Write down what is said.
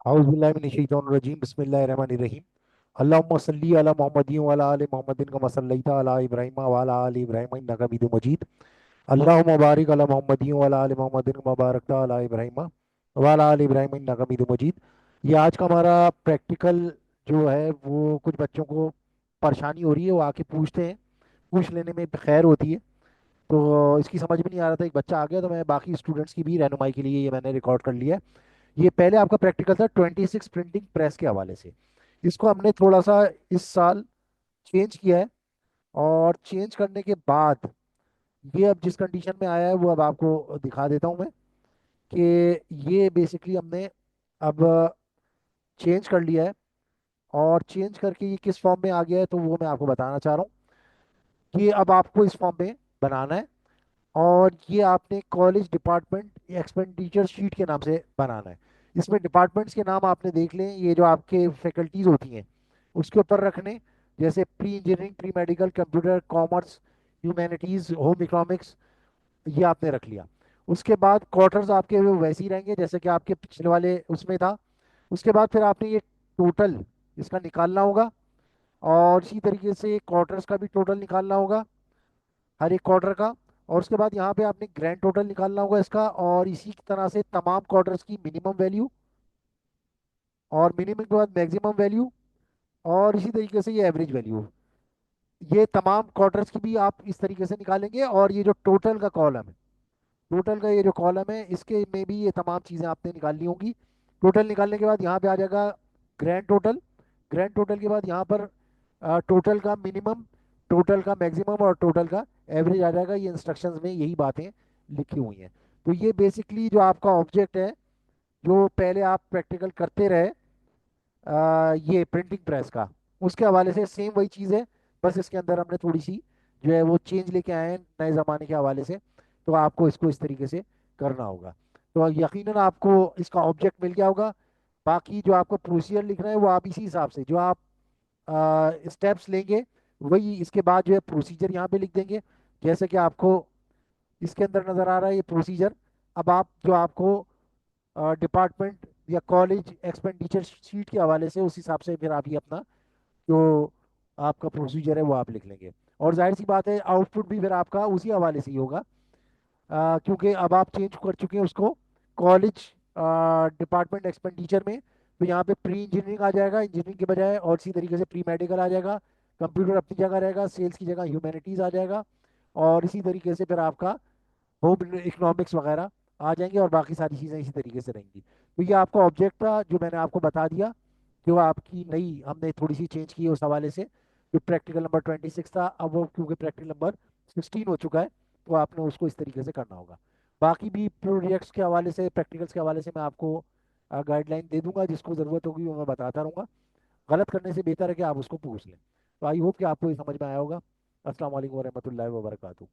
औज़ुबिल्लाहि बिस्मिल्लाहिर्रहमानिर्रहीम। अल्लाहुम्मा सल्ली अला मुहम्मदिन व अला आलि मुहम्मदिन कमा सल्लैता अला इब्राहीम व अला आलि इब्राहीम इन्नका हमीदुम मजीद। अल्लाहुम्मा बारिक अला मुहम्मदिन व अला आलि मुहम्मदिन कमा बारकता अला इब्राहीम व अला आलि इब्राहीम इन्नका हमीदुम मजीद। ये आज का हमारा प्रैक्टिकल जो है वो कुछ बच्चों को परेशानी हो रही है, वो आके पूछते हैं। पूछ लेने में खैर होती है। तो इसकी समझ में नहीं आ रहा था, एक बच्चा आ गया तो मैं बाकी स्टूडेंट्स की भी रहनुमाई के लिए ये मैंने रिकॉर्ड कर लिया है। ये पहले आपका प्रैक्टिकल था 26 प्रिंटिंग प्रेस के हवाले से। इसको हमने थोड़ा सा इस साल चेंज किया है। और चेंज करने के बाद ये अब जिस कंडीशन में आया है वो अब आपको दिखा देता हूँ मैं कि ये बेसिकली हमने अब चेंज कर लिया है। और चेंज करके ये किस फॉर्म में आ गया है तो वो मैं आपको बताना चाह रहा हूँ कि अब आपको इस फॉर्म में बनाना है। और ये आपने कॉलेज डिपार्टमेंट एक्सपेंडिचर शीट के नाम से बनाना है। इसमें डिपार्टमेंट्स के नाम आपने देख लें, ये जो आपके फैकल्टीज होती हैं उसके ऊपर रखने। जैसे pre engineering, pre medical, computer, commerce, humanities, home economics, ये आपने रख लिया। उसके बाद क्वार्टर्स आपके वो वैसे ही रहेंगे जैसे कि आपके पिछले वाले उसमें था। उसके बाद फिर आपने ये टोटल इसका निकालना होगा। और इसी तरीके से क्वार्टर्स का भी टोटल निकालना होगा, हर एक क्वार्टर का। और उसके बाद यहाँ पे आपने ग्रैंड टोटल निकालना होगा इसका, और इसी तरह से तमाम क्वार्टर्स की मिनिमम वैल्यू, और मिनिमम के बाद मैक्सिमम वैल्यू, और इसी तरीके से ये एवरेज वैल्यू। ये तमाम क्वार्टर्स की भी आप इस तरीके से निकालेंगे। और ये जो टोटल का कॉलम है, टोटल का ये जो कॉलम है इसके में भी ये तमाम चीज़ें आपने निकालनी होंगी। टोटल निकालने के बाद यहाँ पे आ जाएगा ग्रैंड टोटल। ग्रैंड टोटल के बाद यहाँ पर टोटल का मिनिमम, टोटल का मैक्सिमम और टोटल का एवरेज आ जाएगा। ये इंस्ट्रक्शंस में यही बातें लिखी हुई हैं। तो ये बेसिकली जो आपका ऑब्जेक्ट है, जो पहले आप प्रैक्टिकल करते रहे ये प्रिंटिंग प्रेस का, उसके हवाले से सेम वही चीज़ है। बस इसके अंदर हमने थोड़ी सी जो है वो चेंज लेके आए हैं नए ज़माने के हवाले से। तो आपको इसको इस तरीके से करना होगा। तो यकीनन आपको इसका ऑब्जेक्ट मिल गया होगा। बाकी जो आपको प्रोसीजर लिखना है वो आप इसी हिसाब से जो आप स्टेप्स लेंगे वही इसके बाद जो है प्रोसीजर यहाँ पे लिख देंगे। जैसे कि आपको इसके अंदर नज़र आ रहा है ये प्रोसीजर। अब आप जो आपको डिपार्टमेंट या कॉलेज एक्सपेंडिचर शीट के हवाले से उस हिसाब से फिर आप ये अपना जो आपका प्रोसीजर है वो आप लिख लेंगे। और जाहिर सी बात है आउटपुट भी फिर आपका उसी हवाले से ही होगा, क्योंकि अब आप चेंज कर चुके हैं उसको कॉलेज डिपार्टमेंट एक्सपेंडिचर में। तो यहाँ पे प्री इंजीनियरिंग आ जाएगा इंजीनियरिंग के बजाय, और इसी तरीके से प्री मेडिकल आ जाएगा, कंप्यूटर अपनी जगह रहेगा, सेल्स की जगह ह्यूमैनिटीज़ आ जाएगा। और इसी तरीके से फिर आपका होम इकोनॉमिक्स वगैरह आ जाएंगे, और बाकी सारी चीज़ें इसी तरीके से रहेंगी। तो ये आपका ऑब्जेक्ट था जो मैंने आपको बता दिया, जो आपकी नई हमने थोड़ी सी चेंज की है उस हवाले से। जो प्रैक्टिकल नंबर 26 था अब वो क्योंकि प्रैक्टिकल नंबर 16 हो चुका है, तो आपने उसको इस तरीके से करना होगा। बाकी भी प्रोजेक्ट्स के हवाले से, प्रैक्टिकल्स के हवाले से मैं आपको गाइडलाइन दे दूंगा, जिसको ज़रूरत होगी वो मैं बताता रहूँगा। गलत करने से बेहतर है कि आप उसको पूछ लें। तो आई होप कि आपको ये समझ में आया होगा। अस्सलाम वालेकुम वरहमतुल्लाहि वबरकातुहू।